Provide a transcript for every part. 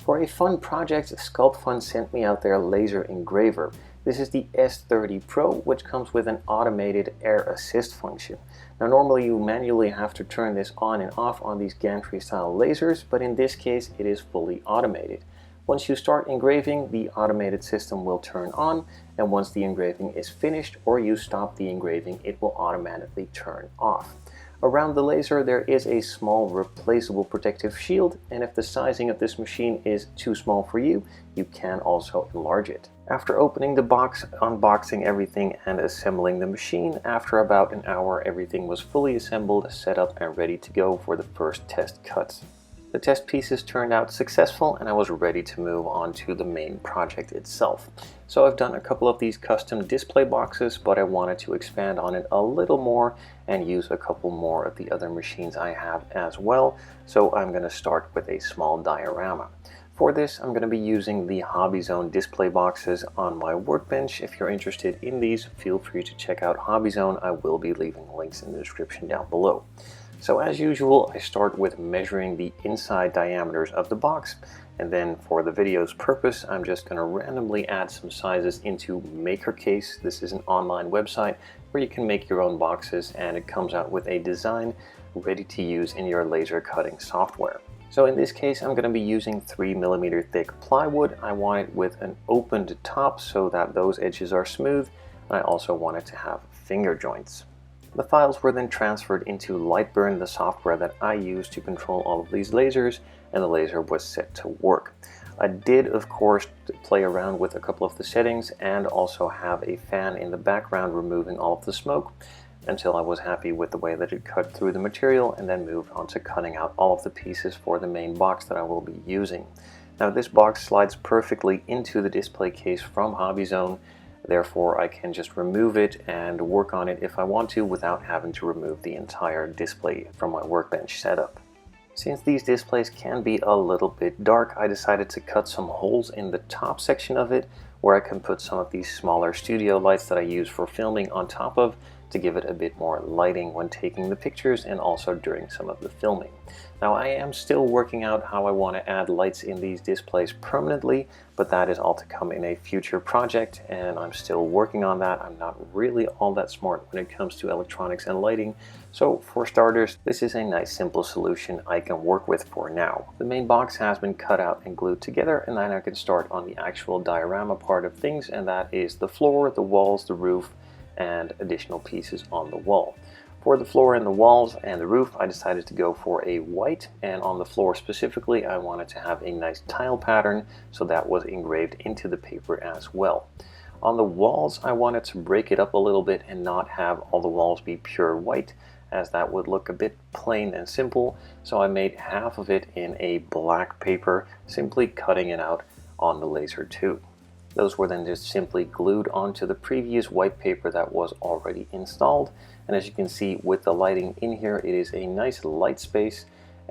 For a fun project, Sculpfun sent me out their laser engraver. This is the S30 Pro, which comes with an automated air assist function. Now normally you manually have to turn this on and off on these gantry style lasers, but in this case it is fully automated. Once you start engraving, the automated system will turn on, and once the engraving is finished or you stop the engraving, it will automatically turn off. Around the laser there is a small replaceable protective shield, and if the sizing of this machine is too small for you, you can also enlarge it. After opening the box, unboxing everything and assembling the machine, after about an hour everything was fully assembled, set up and ready to go for the first test cuts. The test pieces turned out successful and I was ready to move on to the main project itself. So I've done a couple of these custom display boxes, but I wanted to expand on it a little more and use a couple more of the other machines I have as well. So I'm going to start with a small diorama. For this I'm going to be using the Hobby Zone display boxes on my Workbench. If you're interested in these, feel free to check out Hobby Zone. I will be leaving links in the description down below. So as usual, I start with measuring the inside diameters of the box, and then for the video's purpose I'm just going to randomly add some sizes into MakerCase. This is an online website where you can make your own boxes, and it comes out with a design ready to use in your laser cutting software. So in this case I'm going to be using 3mm thick plywood. I want it with an opened top so that those edges are smooth, and I also want it to have finger joints. The files were then transferred into Lightburn, the software that I use to control all of these lasers, and the laser was set to work. I did of course play around with a couple of the settings and also have a fan in the background removing all of the smoke until I was happy with the way that it cut through the material, and then moved on to cutting out all of the pieces for the main box that I will be using. Now this box slides perfectly into the display case from Hobby Zone. Therefore I can just remove it and work on it if I want to without having to remove the entire display from my Workbench setup. Since these displays can be a little bit dark, I decided to cut some holes in the top section of it where I can put some of these smaller studio lights that I use for filming on top of, to give it a bit more lighting when taking the pictures and also during some of the filming. Now I am still working out how I want to add lights in these displays permanently, but that is all to come in a future project, and I'm still working on that. I'm not really all that smart when it comes to electronics and lighting, so for starters this is a nice simple solution I can work with for now. The main box has been cut out and glued together, and then I can start on the actual diorama part of things, and that is the floor, the walls, the roof, and additional pieces on the wall. For the floor and the walls and the roof I decided to go for a white, and on the floor specifically I wanted to have a nice tile pattern, so that was engraved into the paper as well. On the walls I wanted to break it up a little bit and not have all the walls be pure white, as that would look a bit plain and simple, so I made half of it in a black paper, simply cutting it out on the laser too. Those were then just simply glued onto the previous white paper that was already installed, and as you can see with the lighting in here, it is a nice light space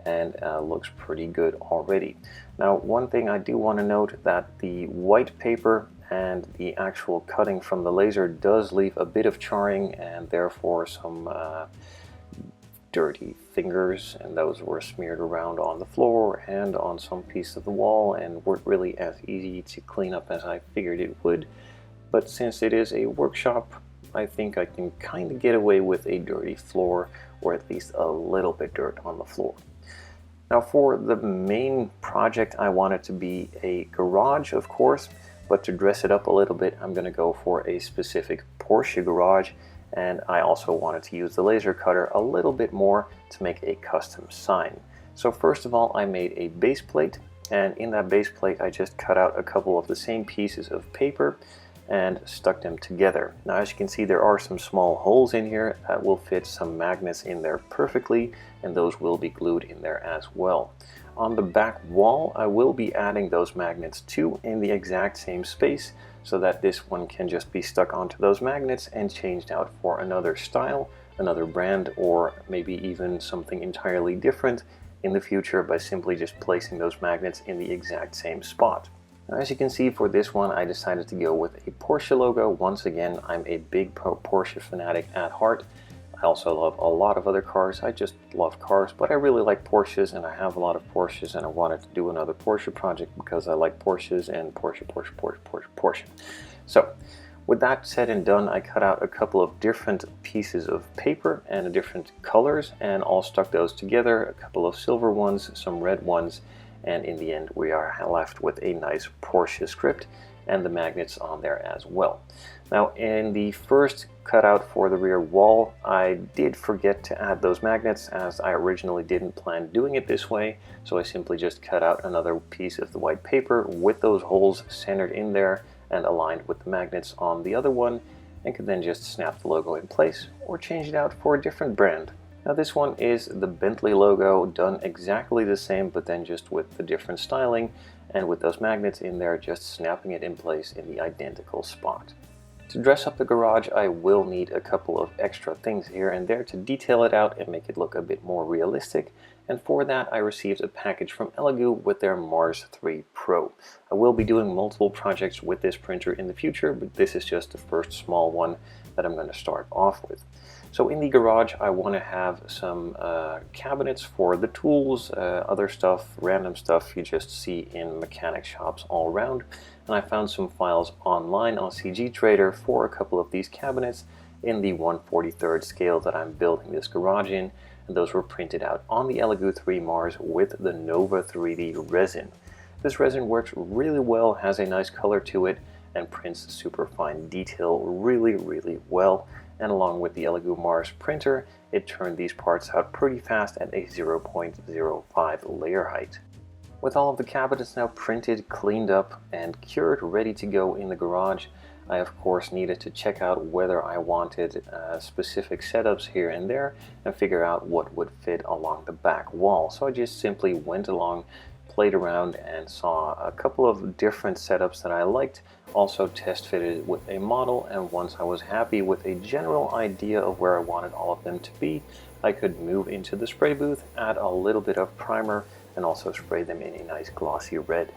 and looks pretty good already. Now one thing I do want to note, that the white paper and the actual cutting from the laser does leave a bit of charring and therefore some dirty fingers, and those were smeared around on the floor and on some piece of the wall and weren't really as easy to clean up as I figured it would. But since it is a workshop, I think I can kind of get away with a dirty floor, or at least a little bit dirt on the floor. Now for the main project I want it to be a garage, of course, but to dress it up a little bit I'm going to go for a specific Porsche garage, and I also wanted to use the laser cutter a little bit more to make a custom sign. So first of all I made a base plate, and in that base plate I just cut out a couple of the same pieces of paper and stuck them together. Now as you can see, there are some small holes in here that will fit some magnets in there perfectly, and those will be glued in there as well. On the back wall I will be adding those magnets too in the exact same space, so that this one can just be stuck onto those magnets and changed out for another style, another brand, or maybe even something entirely different in the future by simply just placing those magnets in the exact same spot. Now, as you can see, for this one I decided to go with a Porsche logo. Once again, I'm a big Porsche fanatic at heart. I also love a lot of other cars. I just love cars, but I really like Porsches, and I have a lot of Porsches, and I wanted to do another Porsche project because I like Porsches and Porsche. So with that said and done, I cut out a couple of different pieces of paper and different colors and all stuck those together, a couple of silver ones, some red ones, and in the end we are left with a nice Porsche script and the magnets on there as well. Now in the first cutout for the rear wall, I did forget to add those magnets as I originally didn't plan doing it this way, so I simply just cut out another piece of the white paper with those holes centered in there and aligned with the magnets on the other one, and could then just snap the logo in place or change it out for a different brand. Now this one is the Bentley logo done exactly the same, but then just with the different styling and with those magnets in there, just snapping it in place in the identical spot. To dress up the garage, I will need a couple of extra things here and there to detail it out and make it look a bit more realistic. And for that, I received a package from Elegoo with their Mars 3 Pro. I will be doing multiple projects with this printer in the future, but this is just the first small one that I'm going to start off with. So in the garage, I want to have some cabinets for the tools, other stuff, random stuff you just see in mechanic shops all around. And I found some files online on CG Trader for a couple of these cabinets in the 1/43 scale that I'm building this garage in. And those were printed out on the Elegoo 3 Mars with the Nova 3D resin. This resin works really well, has a nice color to it, and prints super fine detail really well. And along with the Elegoo Mars printer, it turned these parts out pretty fast at a 0.05 layer height. With all of the cabinets now printed, cleaned up, and cured, ready to go in the garage, I of course needed to check out whether I wanted specific setups here and there and figure out what would fit along the back wall. So I just simply went along, played around, and saw a couple of different setups that I liked, also test fitted it with a model, and once I was happy with a general idea of where I wanted all of them to be, I could move into the spray booth, add a little bit of primer, and also spray them in a nice glossy red.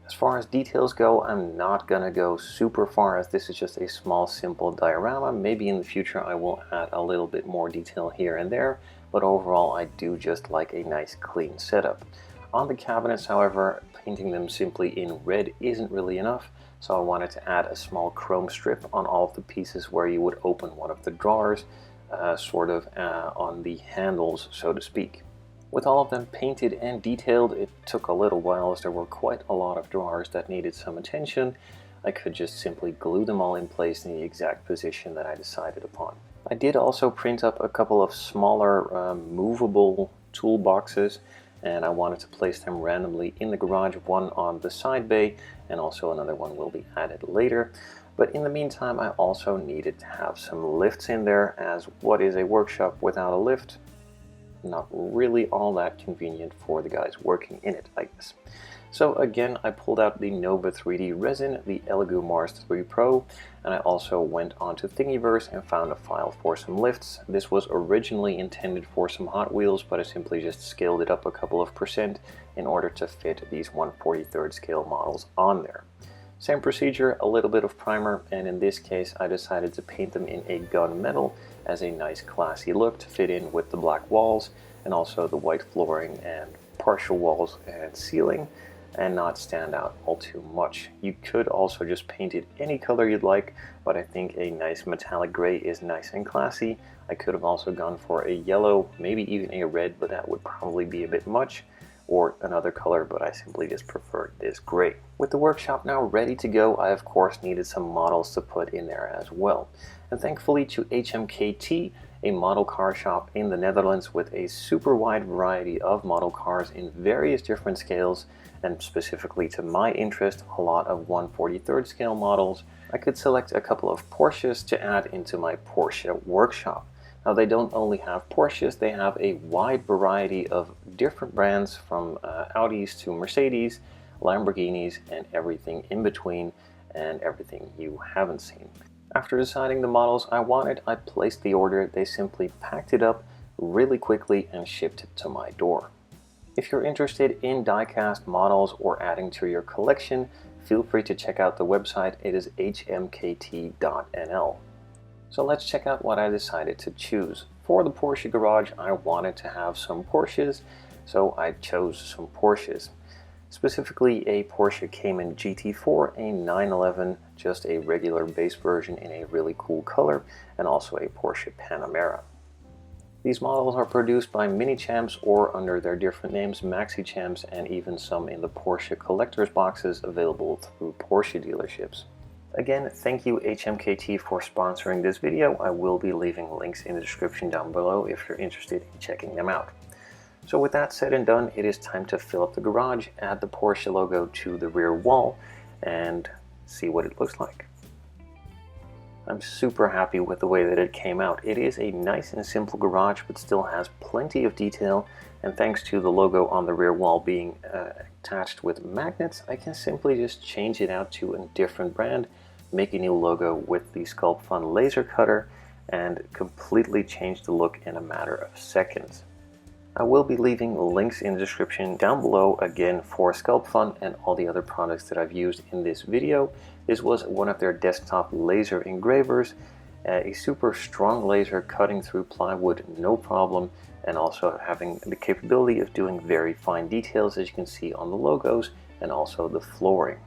As far as details go, I'm not gonna go super far as this is just a small simple diorama. Maybe in the future I will add a little bit more detail here and there, but overall I do just like a nice clean setup. On the cabinets, however, painting them simply in red isn't really enough, so I wanted to add a small chrome strip on all of the pieces where you would open one of the drawers, on the handles, so to speak. With all of them painted and detailed, it took a little while as there were quite a lot of drawers that needed some attention. I could just simply glue them all in place in the exact position that I decided upon. I did also print up a couple of smaller movable toolboxes, and I wanted to place them randomly in the garage, one on the side bay, and also another one will be added later. But in the meantime, I also needed to have some lifts in there, as what is a workshop without a lift? Not really all that convenient for the guys working in it, I guess. So again, I pulled out the Nova 3D resin, the Elegoo Mars 3 Pro, and I also went onto Thingiverse and found a file for some lifts. This was originally intended for some Hot Wheels, but I simply just scaled it up a couple of percent in order to fit these 1/43 scale models on there. Same procedure, a little bit of primer, and in this case I decided to paint them in a gunmetal as a nice classy look to fit in with the black walls and also the white flooring and partial walls and ceiling, and not stand out all too much. You could also just paint it any color you'd like, but I think a nice metallic gray is nice and classy. I could have also gone for a yellow, maybe even a red, but that would probably be a bit much, or another color, but I simply just preferred this gray. With the workshop now ready to go, I of course needed some models to put in there as well. And thankfully to HMKT, a model car shop in the Netherlands with a super wide variety of model cars in various different scales, and specifically to my interest, a lot of 1/43 scale models, I could select a couple of Porsches to add into my Porsche workshop. Now they don't only have Porsches, they have a wide variety of different brands from Audis to Mercedes, Lamborghinis, and everything in between, and everything you haven't seen. After deciding the models I wanted, I placed the order. They simply packed it up really quickly and shipped it to my door. If you're interested in die-cast models or adding to your collection, feel free to check out the website. It is hmkt.nl. So let's check out what I decided to choose. For the Porsche garage, I wanted to have some Porsches, so I chose some Porsches. Specifically, a Porsche Cayman GT4, a 911, just a regular base version in a really cool color, and also a Porsche Panamera. These models are produced by Mini Champs or under their different names Maxi Champs, and even some in the Porsche collector's boxes available through Porsche dealerships. Again, thank you HMKT for sponsoring this video. I will be leaving links in the description down below if you're interested in checking them out. So with that said and done, it is time to fill up the garage, add the Porsche logo to the rear wall, and see what it looks like. I'm super happy with the way that it came out. It is a nice and simple garage, but still has plenty of detail, and thanks to the logo on the rear wall being attached with magnets, I can simply just change it out to a different brand, make a new logo with the Sculpfun laser cutter, and completely change the look in a matter of seconds. I will be leaving links in the description down below again for Sculpfun and all the other products that I've used in this video. This was one of their desktop laser engravers, a super strong laser cutting through plywood no problem, and also having the capability of doing very fine details, as you can see on the logos and also the flooring.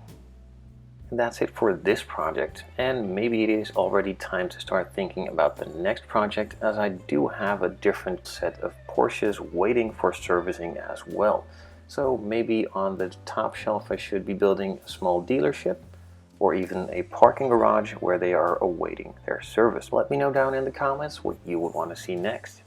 And that's it for this project, and maybe it is already time to start thinking about the next project, as I do have a different set of Porsches waiting for servicing as well. So maybe on the top shelf I should be building a small dealership or even a parking garage where they are awaiting their service. Let me know down in the comments what you would want to see next.